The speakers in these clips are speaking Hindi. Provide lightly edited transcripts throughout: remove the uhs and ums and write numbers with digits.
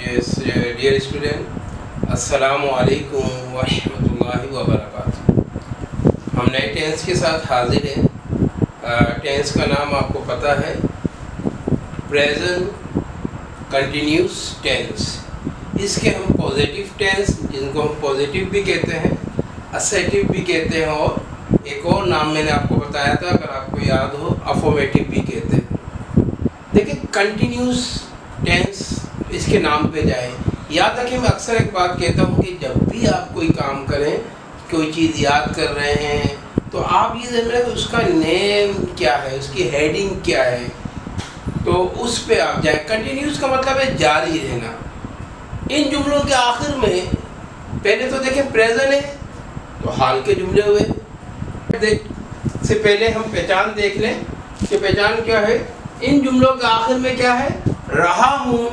डियर स्टूडेंट, अस्सलामु अलैकुम व रहमतुल्लाहि व बरकातुहू। हम नए टेंस के साथ हाजिर हैं। टेंस का नाम आपको पता है, प्रेजेंट कंटिन्यूस टेंस। इसके हम पॉजिटिव टेंस, जिनको हम पॉजिटिव भी कहते हैं, असर्टिव भी कहते हैं, और एक और नाम मैंने आपको बताया था, अगर आपको याद हो, अफर्मेटिव भी कहते हैं। देखिए, कंटिन्यूस टेंस इसके नाम पे जाए। याद रखें, मैं अक्सर एक बात कहता हूँ कि जब भी आप कोई काम करें, कोई चीज़ याद कर रहे हैं, तो आप ये जान रहे हैं उसका नेम क्या है, उसकी हेडिंग क्या है, तो उस पे आप जाए। कंटिन्यूस का मतलब है जारी रहना। इन जुमलों के आखिर में पहले तो देखें प्रेजेंट है, तो हाल के जुमले हुए। से पहले हम पहचान देख लें कि पहचान क्या है। इन जुमलों के आखिर में क्या है? रहा हूँ,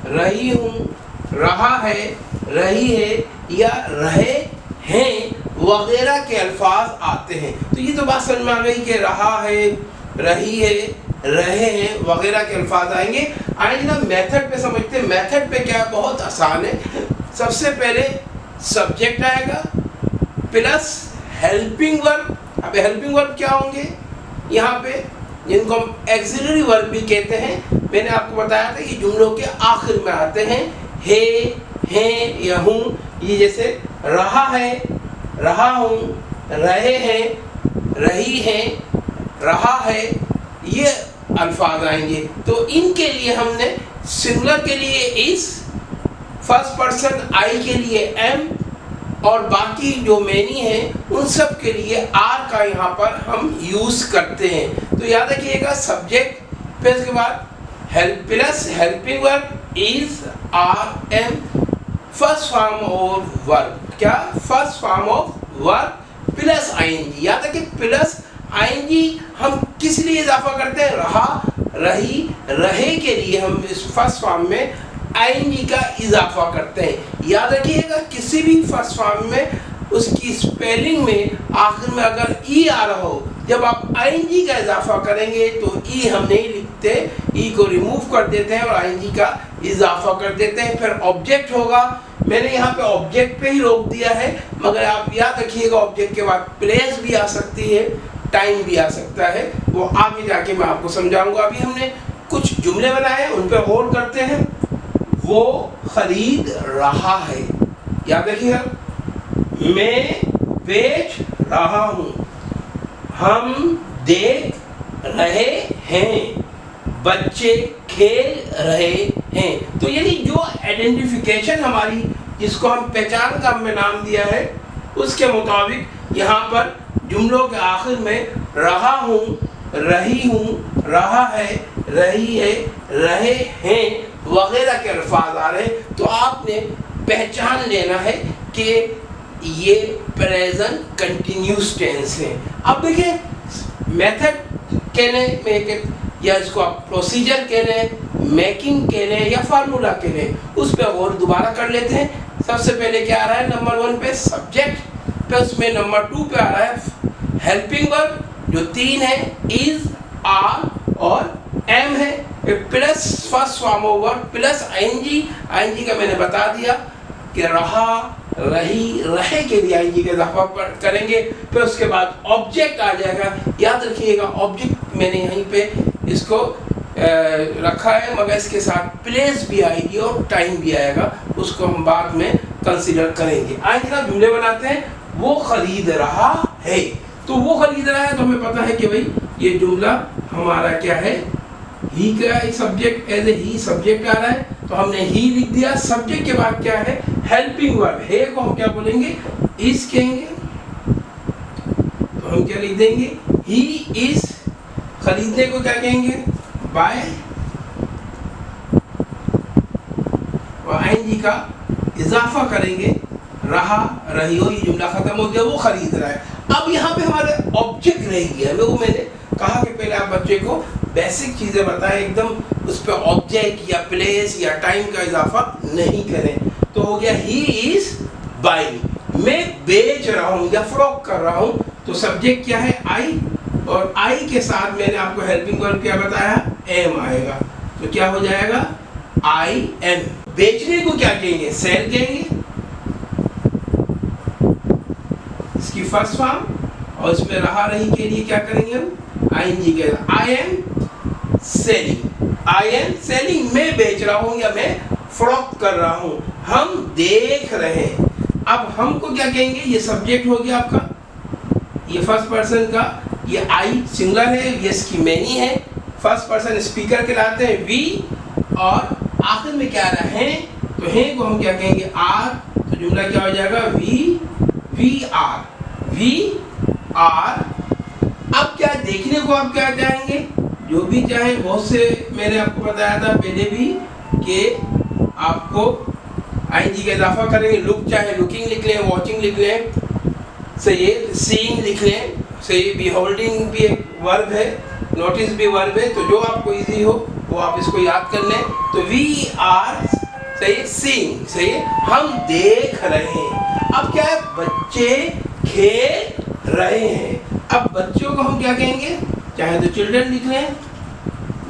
रही हूँ, रहा है, रही है, या रहे हैं वगैरह के अल्फाज आते हैं। तो ये तो बात समझ में आ गई कि रहा है, रही है, रहे हैं वगैरह के अल्फाज आएंगे। आइए ना मेथड पे समझते हैं। मेथड पे क्या है, बहुत आसान है। सबसे पहले सब्जेक्ट आएगा प्लस हेल्पिंग वर्ब। अब हेल्पिंग वर्ब क्या होंगे यहाँ पे, जिनको हम एक्सिलरी वर्ब भी कहते हैं। मैंने आपको बताया था कि जुमलों के आखिर में आते हैं है, हैं या हूँ। ये जैसे रहा है, रहा हूँ, रहे हैं, रही हैं, रहा है, ये अल्फाज आएंगे। तो इनके लिए हमने सिंगुलर के लिए इस, फर्स्ट पर्सन आई के लिए एम, और बाकी जो मैनी हैं उन सब के लिए आर का यहाँ पर हम यूज करते हैं। तो याद रखिएगा, सब्जेक्ट फिर उसके बाद help plus helping verb is, are, am, first form of verb. क्या? First form of verb plus ING. याद रखिए, प्लस आईएनजी हम किस लिए इजाफा करते हैं? रहा, रही, रहे के लिए हम इस फर्स्ट फॉर्म में आईएनजी का इजाफा करते हैं। याद रखिएगा, किसी भी फर्स्ट फॉर्म में उसकी स्पेलिंग में आखिर में अगर ई आ रहा हो, जब आप आईएनजी का इजाफा करेंगे तो ई हम नहीं लिखते, ई को रिमूव कर देते हैं और आईएनजी का इजाफा कर देते हैं। फिर ऑब्जेक्ट होगा। मैंने यहाँ पे ऑब्जेक्ट पे ही रोक दिया है, मगर आप याद रखिएगा ऑब्जेक्ट के बाद प्लेस भी आ सकती है, टाइम भी आ सकता है, वो आगे जाके मैं आपको समझाऊंगा। अभी हमने कुछ जुमले बनाए, उन पर गौर करते हैं। वो खरीद रहा है, याद रखिएगा। मैं बेच रहा हूँ, हम देख रहे हैं, बच्चे खेल रहे हैं। तो यानी जो आइडेंटिफिकेशन हमारी, जिसको हम पहचान का हमने नाम दिया है, उसके मुताबिक यहाँ पर जुमलों के आखिर में रहा हूँ, रही हूँ, रहा है, रही है, रहे हैं वगैरह के अल्फाज आ रहे हैं। तो आपने पहचान लेना है कि ये प्रेजेंट कंटिन्यूस टेंस है। अब देखिए, मेथड कहने में, या इसको आप प्रोसीजर कह लें, मेकिंग कह लें, या फार्मूला कह लें, उस पर और दोबारा कर लेते हैं। सबसे पहले क्या आ रहा है? नंबर 1 पे सब्जेक्ट, फिर उसमें नंबर 2 पे आ रहा है हेल्पिंग वर्ब, जो 3 है, इज, आर और एम है, plus first form of verb plus ING. ING का मैंने बता दिया कि रहा, रही, रहे के लिए आईएनजी का इजाफा करेंगे। फिर उसके बाद ऑब्जेक्ट आ जाएगा। याद रखिएगा, ऑब्जेक्ट मैंने यहीं पे इसको रखा है, मगर इसके साथ प्लेस भी आएगी और टाइम भी आएगा, उसको हम बाद में कंसीडर करेंगे। आइए ना जुमले बनाते हैं। वो खरीद रहा है, तो वो खरीद रहा है, तो हमें पता है कि भाई ये जुमला हमारा क्या है, ही का subject, as a he subject आ रहा है, तो हमने ही लिख दिया। सब्जेक्ट के बाद क्या है? हेल्पिंग वर्ब है, को हम क्या बोलेंगे? इज कहेंगे। तो हम क्या लिख देंगे? He is. खरीदने को क्या कहेंगे? बाय। और आईएनजी का इजाफा करेंगे, रहा, रही हो, ये जुमला खत्म हो गया, वो खरीद रहा है। अब यहाँ पे हमारे ऑब्जेक्ट रह गया। वो मैंने कहा कि पहले आप बच्चे को बेसिक चीज़ें बताएं, एकदम उस पर ऑब्जेक्ट या प्लेस या टाइम का इजाफा नहीं करें। तो हो गया ही इज बाइंग, मैं बेच रहा हूँ या फ्रॉक कर रहा हूँ। तो सब्जेक्ट क्या है? आई, और आई के साथ मैंने आपको हेल्पिंग वर्ब क्या बताया? एम आएगा। तो क्या हो जाएगा? I am. बेचने को क्या कहेंगे? सेल कहेंगे, इसकी फर्स्ट फॉर्म, और इसमें रहा रही के लिए क्या करेंगे हम? आईएनजी कहेंगे। I am selling, I am selling, मैं बेच रहा हूं या मैं फरोख्त कर रहा हूं, हम देख रहे हैं। अब हमको क्या कहेंगे? ये सब्जेक्ट हो गया आपका, ये फर्स्ट पर्सन का, ये आई सिंगुलर है, ये इसकी मैनी है, फर्स्ट पर्सन स्पीकर कहलाते हैं वी, और आखिर में क्या रहा है? तो है को हम क्या कहेंगे? आर। तो जुमला क्या हो जाएगा? We are, we are. अब क्या देखने को आप क्या चाहेंगे? जो भी चाहे, बहुत से मैंने आपको बताया था पहले भी कि आपको आईएनजी का इजाफा करेंगे। लुक चाहे लुकिंग लिख लें, वॉचिंग लिख लें, सही है, सीइंग लिख लें, सही, बिहोल्डिंग भी एक वर्ब है, नोटिस भी वर्ब है, तो जो आपको इजी हो वो आप इसको याद कर लें। तो वी आर, सही है, सीइंग, सही है, हम देख रहे हैं। अब क्या है? बच्चे खेल रहे हैं। अब बच्चों को हम क्या कहेंगे? चाहे तो चिल्ड्रन लिख लें,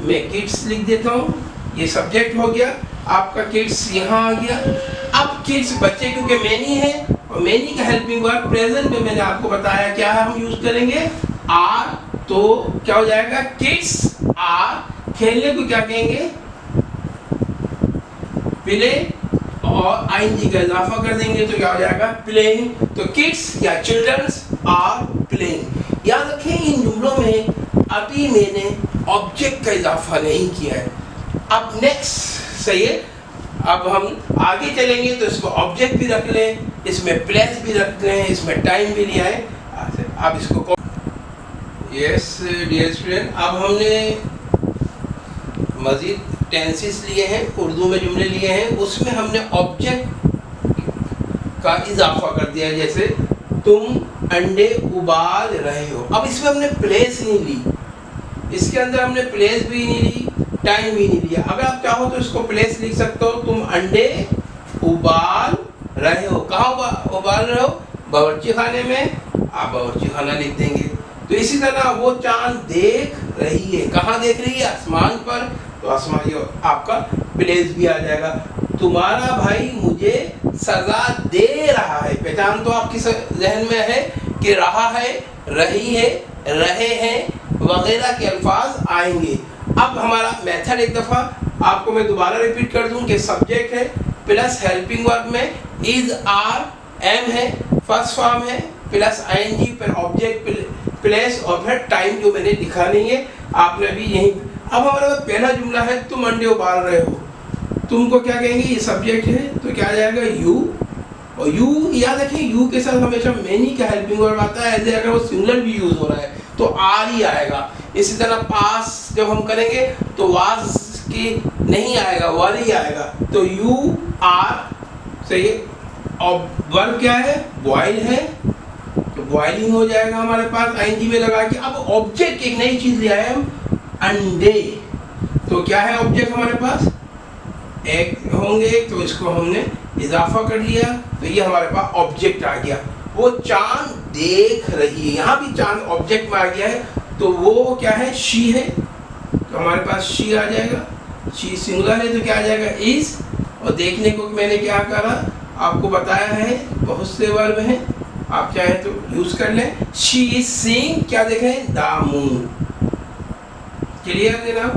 मैं किड्स लिख देता हूँ, ये सब्जेक्ट हो गया आपका, किड्स यहाँ आ गया। अब किड्स बच्चे क्योंकि मैनी है, और मैनी का हेल्पिंग वर्ब प्रेजेंट में मैंने आपको बताया क्या है, हम यूज करेंगे आर। तो क्या हो जाएगा? Kids are. खेलने को क्या कहेंगे? प्ले, और आईएनजी का इजाफा कर देंगे तो क्या हो जाएगा? प्लेइंग। तो किड्स या चिल्ड्रंस आर प्लेइंग। याद रखें इन जुमलों में अभी मैंने ऑब्जेक्ट का इजाफा नहीं किया है। अब नेक्स्ट, सही है, अब हम आगे चलेंगे तो इसको ऑब्जेक्ट भी रख लें, इसमें प्लेस भी रख लें, इसमें टाइम भी लिया है। अब इसको यस डियर स्टूडेंट, अब हमने मजीद टेंसेस लिए हैं, उर्दू में जुमले लिए हैं, उसमें हमने ऑब्जेक्ट का इजाफा कर दिया। जैसे तुम अंडे उबाल रहे हो, अब इसमें हमने प्लेस नहीं ली, इसके अंदर हमने प्लेस भी नहीं ली, टाइम भी नहीं लिया। अगर आप चाहो तो इसको प्लेस लिख सकते हो, तुम अंडे उबाल रहे हो। कहाँ उबाल रहे हो? बावर्ची खाने में, आप बावर्ची खाना लिख देंगे। तो इसी तरह वो चांद देख रही है, कहाँ देख रही है? आसमान पर, तो आसमान ये आपका प्लेस भी आ जाएगा। तुम्हारा भाई मुझे सजा दे रहा है, पहचान तो आपकी जहन में है कि रहा है, रही है, रहे हैं वगैरह के अल्फाज आएंगे। अब हमारा मेथड एक दफ़ा आपको मैं दोबारा रिपीट कर दूं कि सब्जेक्ट है प्लस हेल्पिंग वर्ब में इज आर एम है, फर्स्ट फॉर्म है, प्लस आईएनजी पर ऑब्जेक्ट प्लेस, और फिर टाइम जो मैंने लिखा नहीं है आपने अभी यहीं। अब हमारा पहला जुमला है तुम अंडे उबाल रहे हो, तुमको क्या कहेंगे? ये सब्जेक्ट है तो क्या आ जाएगा? यू। और यू याद रखें, यू के साथ हमेशा मैनी का हेल्पिंग वर्ब आता है, ऐसे अगर वो सिंगुलर भी यूज हो रहा है तो आर ही आएगा। इसी तरह पास जब हम करेंगे तो वाज की नहीं आएगा, वर ही आएगा। तो यू आर, सही है, और वर्ब क्या है? बॉयल है, तो बॉइलिंग हो जाएगा हमारे पास आईएनजी में लगा के। अब ऑब्जेक्ट एक नई चीज लिया है हम, अंडे। तो क्या है ऑब्जेक्ट हमारे पास? एक होंगे, तो इसको हमने इजाफा कर लिया, तो ये हमारे पास ऑब्जेक्ट आ गया। वो चांद देख रही है, यहाँ भी चांद ऑब्जेक्ट में आ गया है, तो वो क्या है? शी है, तो हमारे पास शी आ जाएगा। शी सिंगुलर है तो क्या आ जाएगा? इज। और देखने को मैंने क्या करा आपको बताया है, बहुत से वर्ब हैं, आप चाहे तो यूज कर लें। शी इज सीइंग, क्या देख रहे हैं? The moon. क्लियर है ना?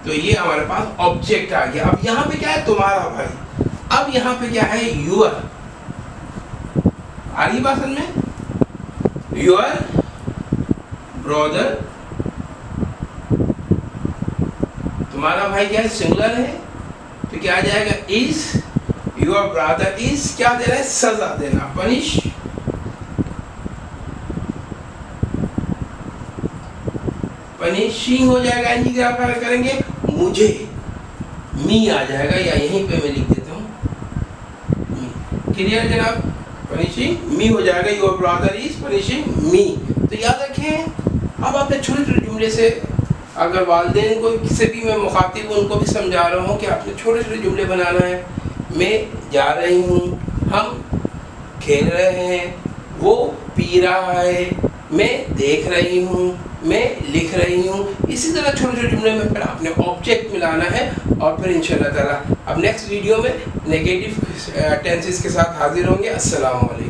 तो ये हमारे पास ऑब्जेक्ट आ गया। अब यहाँ पे क्या है? तुम्हारा भाई। अब यहाँ पे क्या है? यूअर। आ रही बात समझ में? यूअर ब्रदर, तुम्हारा भाई क्या है? सिंगुलर है, तो क्या आ जाएगा? इज। योर ब्रदर इज, क्या दे रहा है? सजा देना, पनिश। पनिशिंग हो जाएगा, एनजी क्या करेंगे? मुझे। मी आ जाएगा, या यहीं पे मैं लिख देता हूँ। क्लियर जनाब? पनिशिंग मी हो जाएगा, योर ब्रदर इज पनिशिंग मी। तो याद रखें, अब आपने छोटे छोटे जुमले से, अगर वालिदैन को किसी भी मैं मुखातिब उनको भी समझा रहा हूँ कि आपने छोटे छोटे जुमले बनाना है। मैं जा रही हूँ, हम खेल रहे हैं, वो पी रहा है, मैं देख रही हूँ, मैं लिख रही हूँ। इसी तरह छोटे छोटे जुमले में पहले आपने ऑब्जेक्ट मिलाना है और फिर इंशाल्लाह ताला अब नेक्स्ट वीडियो में नेगेटिव टेंसेस के साथ हाजिर होंगे। अस्सलाम वालेकुम।